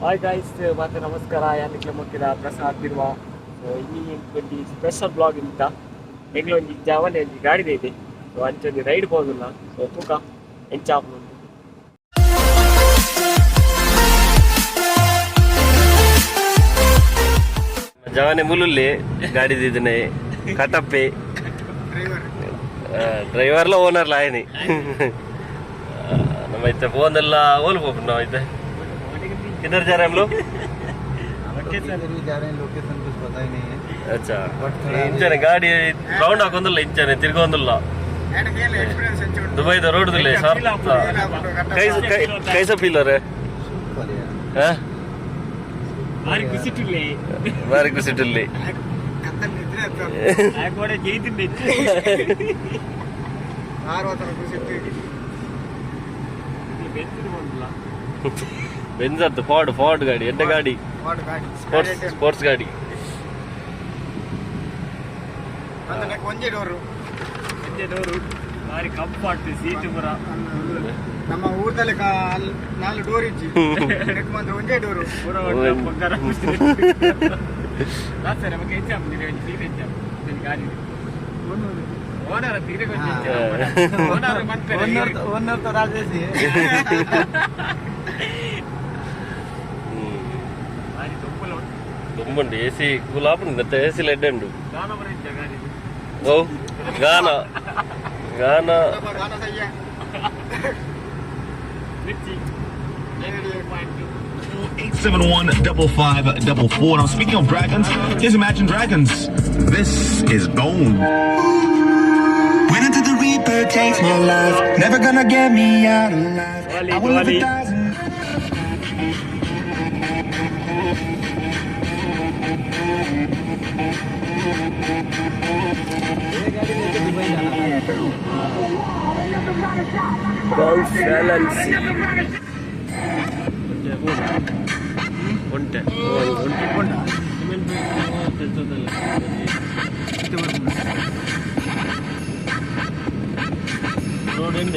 Hi guys ಮತ್ತೆ ನಮಸ್ಕಾರ ಯಾನಿಕ್ಲೆ ಮುಕ್ಕಿದ ಪ್ರಸಾದ್ ಬಿರುವ ಈ ಒಂದು ಸ್ಪೆಷಲ್ ಬ್ಲಾಗ್ ಇಂತ ಎಂಗ್ಲ ಒಂದು ಜಾವನೆ ಒಂದು ಗಾಡಿ ಇದೆ ಸೊ ಅಂಚೊಂದು ರೈಡ್ ಹೋಗುಲ್ಲ ಸೊ ತೂಕ ಎಂಚಾಪುಂಡು ಜವಾನೆ ಮುಲುಲ್ಲಿ ಗಾಡಿ ದಿದನೆ ಕಟಪ್ಪೆ ಡ್ರೈವರ್ಲ ಓನರ್ಲ ಆಯ್ನಿ ನಮ್ಮೈತೆ ಫೋನ್ ಎಲ್ಲ ಓಲ್ ಹೋಗ್ಬಿಟ್ಟು ನಾವೈತೆ किधर जा रहे हैं हम लोग? जा रहे हैं, लोकेशन कुछ पता ही नहीं है. अच्छा इंचने गाड़ी रौंड हाकोंदिल्ला इंचने तिर्गोंदिल्ला दुबई द रोड दिल्ले सर कैसा फील हो रहा है हैं बारी कुसिटुल्ली ಆಗೋಡೆ ಜೈತಿದ್ದೆ ಆರ್ವತರ ಕುಸಿಟ್ಟು ಬೆಂತಿರು ಬಂದಿಲ್ಲ ಬೆಂಜತ್ತು ಫಾರ್ಡ್ ಗಾಡಿ ಎಡ್ಡ ಗಾಡಿ ಸ್ಪೋರ್ಟ್ಸ್ ಗಾಡಿ ಒಂದೇ ಡೋರು ಭಾರಿ ಕಂಫರ್ಟ್ ಸೀಟ್ ಪುರ ನಮ್ಮ ಊರದಲ್ಲಿ 4 ಡೋರ್ ಇಚ್ಚಿ ಬಂದ್ರೆ ಒಂದೇ ಡೋರು ಪುರ ಪಕ್ಕರ ಸರ್ ನಮಗೆ ಹೆಚ್ಚಾಗ್ತಿದೆ ಒಂದು ಸೀಟ್ ಹೆಚ್ಚಾಗ್ತಿದೆ ಗಾಡಿ ಓನರ್ ತೀರೆ ಓನರ್ ಮಾಡ್ತಾರೆ ಓನರ್ ತ ರಾಜೇಶಿ ತುಂಬುಂಡು ಎಸಿ ಗುಲಾಬ್ ಮತ್ತೆ ಎಸಿ ಲೆಡ್ ಉಂಡು ಓ ಗಾನ 871-5544. Now speaking of dragons, just imagine dragons. This is bone. When until the reaper takes my life, never gonna get me out alive. I will live 1,000. Road and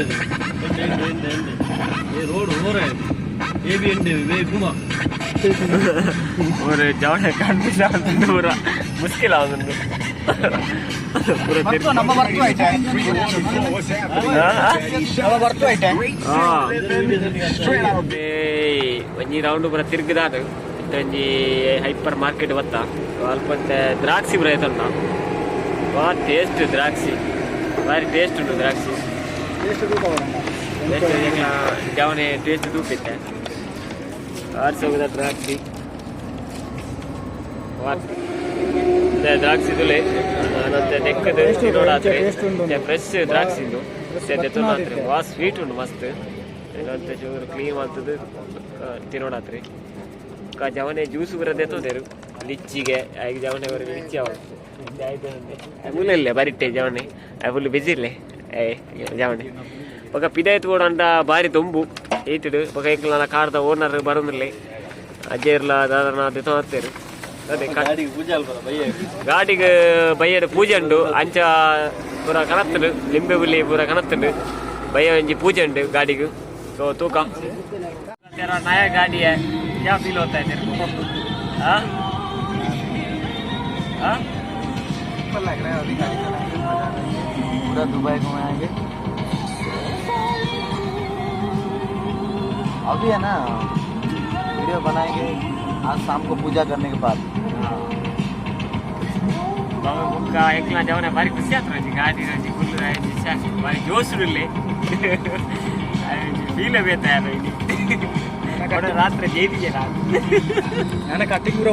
ये road हो रहा है ये भी and वे घुमा और जावने कन्फ्यूज आगुंदु पूरा मुश्किल आगुंदु पूरा ಬರ್ತು ನಮ್ಮ ಬರ್ತು ಐತೆ ನಮ್ಮ ಬರ್ತು ಐತೆ ಒಂಜಿ ರೌಂಡ್ ಪೂರ ತಿರುಗಿದಾಗ ಒಂಜಿ ಹೈಪರ್ ಮಾರ್ಕೆಟ್ ಬತ್ತ ಅಲ್ಪ ದ್ರಾಕ್ಷಿ ಪೂರ ಐತಂತ ಭಾಳ ಟೇಸ್ಟ್ ದ್ರಾಕ್ಷಿ ಭಾರಿ ಟೇಸ್ಟ್ ಉಂಟು ದ್ರಾಕ್ಷಿ ಜಾವನೆ ಟೇಸ್ಟ್ ತೂಪಿತ್ತೆ ಆರ್ಸೋಗಿದ ದ್ರಾಕ್ಷಿ ದ್ರಾಕ್ಷಿ ತುಲೆ ಮತ್ತೆ ನೆಕ್ಕದು ತಿನ್ನೋಡಾತ್ರೆ ಫ್ರೆಶ್ ದ್ರಾಕ್ಷಿ ತೆತ್ತೊಂದಾತ್ರೆ ಭಾಳ ಸ್ವೀಟ್ ಉಂಟು ಮಸ್ತ್ ಮತ್ತೆ ಚೂರು ಕ್ಲೀನ್ ಮಾಡ್ತದೆ ತಿನ್ನೋಡಾತ್ರಿ ಜವನೆ ಜ್ಯೂಸ್ ಬರ ತೆತ್ತೋದೇರು ಲಿಚ್ಚಿಗೆ ಆಗ ಜವನೆ ಬರೋದು ಲಿಚ್ಚಿ ಆಯ್ತು ಮೂಲಲ್ಲೇ ಬರಿಟ್ಟೆ ಜವನೆ ಫುಲ್ ಬಿಸಿ ಇಲ್ಲೇ ಜವನೆ ఒక పిదైతే కూడా అంట భారీ తొంబు ఈతుడు ఒక ఇంట్లో కాడద ఓనర్ బరుందిలే అజ్జేర్ల దాదాపు ದಿತ ಹತ್ತೇರು ಅದೇ ಗಾಡಿಗೆ ಬಯ್ಯದ ಪೂಜೆ ಉಂಡು ಅಂಚ ಪೂರ ಕನತ್ತುಂಡು ಲಿಂಬೆ ಬುಲಿ ಪೂರ ಕನತ್ತುಂಡು ಬಯ್ಯ ಒಂಜಿ ಪೂಜೆ ಉಂಡು ಗಾಡಿಗೆ ಸೊ ತೂಕ ನಯ ಗಾಡಿ ಕ್ಯಾ ಫೀಲ್ ಹೋಗ್ತಾ ಇದೆ पूरा दुबई घुमाएंगे अभी है ना वीडियो बनाएंगे आज शाम को पूजा करने के बाद एकला जावने भारी खुशी आत ಗಾಡಿ ಫುಲ್ ಭಾರಿ ಜೋಶುಡುಲ್ಲೆ ಫೀಲ್ ಬೇತಾ ರಾತ್ರಿ ಜೈದಿಗೆ ನಾನು ಕಟ್ಟಿಗೆ ಪೂರ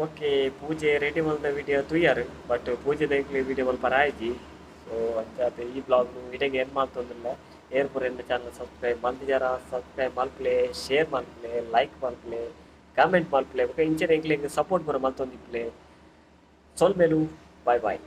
ಓಕೆ ಪೂಜೆ ರೆಡಿ ಮಾಡಿದ ವಿಡಿಯೋ ತುಯ್ಯಾರು ಬಟ್ ಪೂಜೆ ದೇಖಲಿ ವಿಡಿಯೋ ಮಲ್ಪ ರಾಯ್ಜಿ ಸೊ ಅಂಚಾತೆ ಈ ಬ್ಲಾಗ್ ವಿಡಿಯೋಗೆ ಏನು ಮಾಡ್ತಂದಿಲ್ಲ ಏರ್ಪುರ ಎಂದ ಚಾನಲ್ ಸಬ್ಸ್ಕ್ರೈಬ್ ಮಂದಿಜಾರ ಸಬ್ಸ್ಕ್ರೈಬ್ ಮಲ್ಪ್ಲೆ ಶೇರ್ ಮಲ್ಪ್ಲೆ ಲೈಕ್ ಮಲ್ಪ್ಲೆ ಕಾಮೆಂಟ್ ಮಲ್ಪ್ಲೆ ಇಂಚೆ ಎಂಕ್ಲೆ ಸಪೋರ್ಟ್ ಬರೋ ಮಲ್ತೊಂದಿಪ್ಲೆ ಸೊಲ್ ಮೇಲು ಬಾಯ್ ಬಾಯ್